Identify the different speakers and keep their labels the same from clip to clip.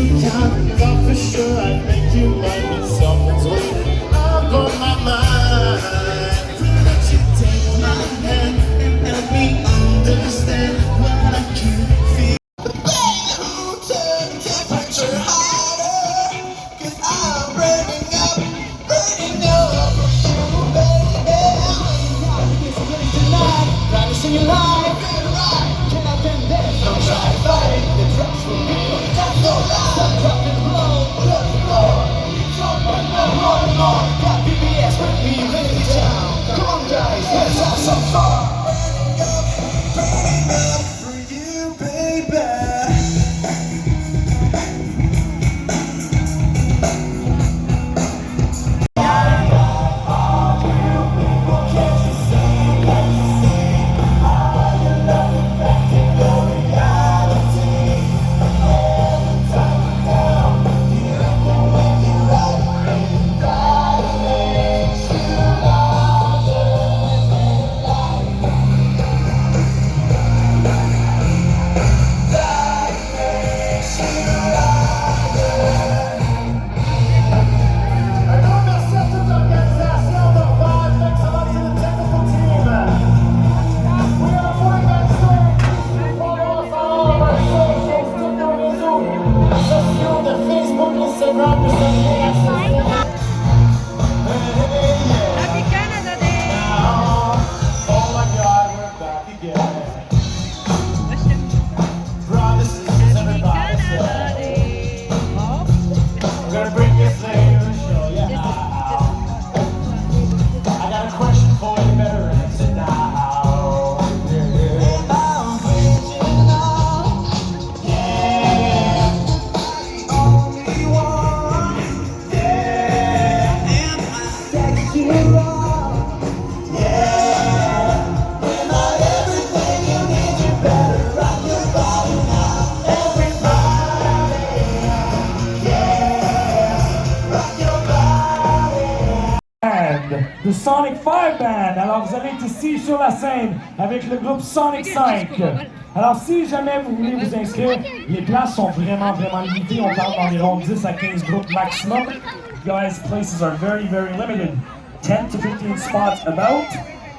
Speaker 1: Thought for sure I'd make you like me. Something's weighing up on my mind. Won't you take my hand and help me understand what I can feel? Baby, who turned the temperature higher? 'Cause I'm burning up for you, baby. It's ready tonight, trying to sing it live. Can I bend this? Don't try to fight it. The drugs will be on. That's no lie. Stop, drop, and blow. Just blow. Don't run no more and more. Got BBS with me, ready to town. Come on, guys, let's have some fun. Burning up for you, baby.
Speaker 2: The Sonic 5 Band. Alors vous allez être ici sur la scène avec le groupe Sonic 5. Alors si jamais vous voulez vous inscrire, les places sont vraiment limitées. On parle d'environ 10 à 15 groupes maximum. Guys, places are very limited. 10 to 15 spots about.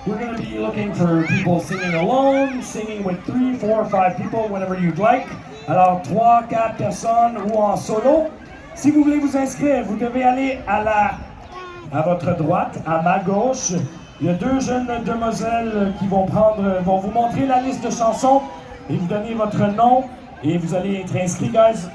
Speaker 2: We're going to be looking for people singing alone, singing with 3, 4, 5 people, whatever you'd like. Alors 3, 4 personnes ou en solo. Si vous voulez vous inscrire, vous devez aller à votre droite, à ma gauche. Il y a 2 jeunes demoiselles qui vont vous montrer la liste de chansons et vous donner votre nom et vous allez être inscrit, guys.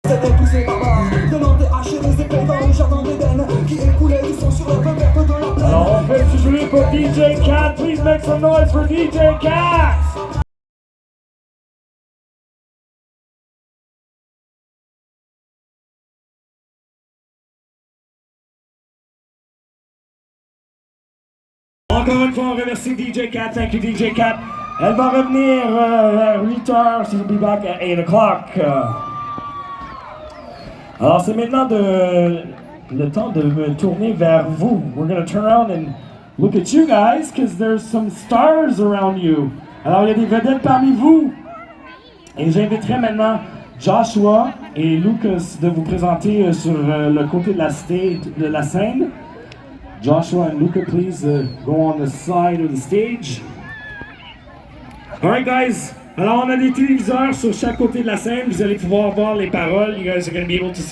Speaker 3: C'était tous ces barbares, demandez à chez les épées dans le jardin d'Éden, qui écoulaient du sang sur la veuve verte de la plaine.
Speaker 2: Alors on fait du bruit pour DJ Cat, please make some noise for DJ Cat! Encore une fois, on remercie DJ Cat. Thank you, DJ Cat. Elle va revenir à 8h. She'll be back at 8 o'clock. Alors, c'est maintenant le temps de me tourner vers vous. We're going to turn around and look at you guys, because there's some stars around you. Alors, il y a des vedettes parmi vous. Et j'inviterai maintenant Joshua et Lucas de vous présenter sur le côté de la scène. Joshua and Luca, please go on the side of the stage. Alright guys, alors on a des téléviseurs sur chaque côté de la scène, vous allez pouvoir voir les paroles, you guys are going to be able to see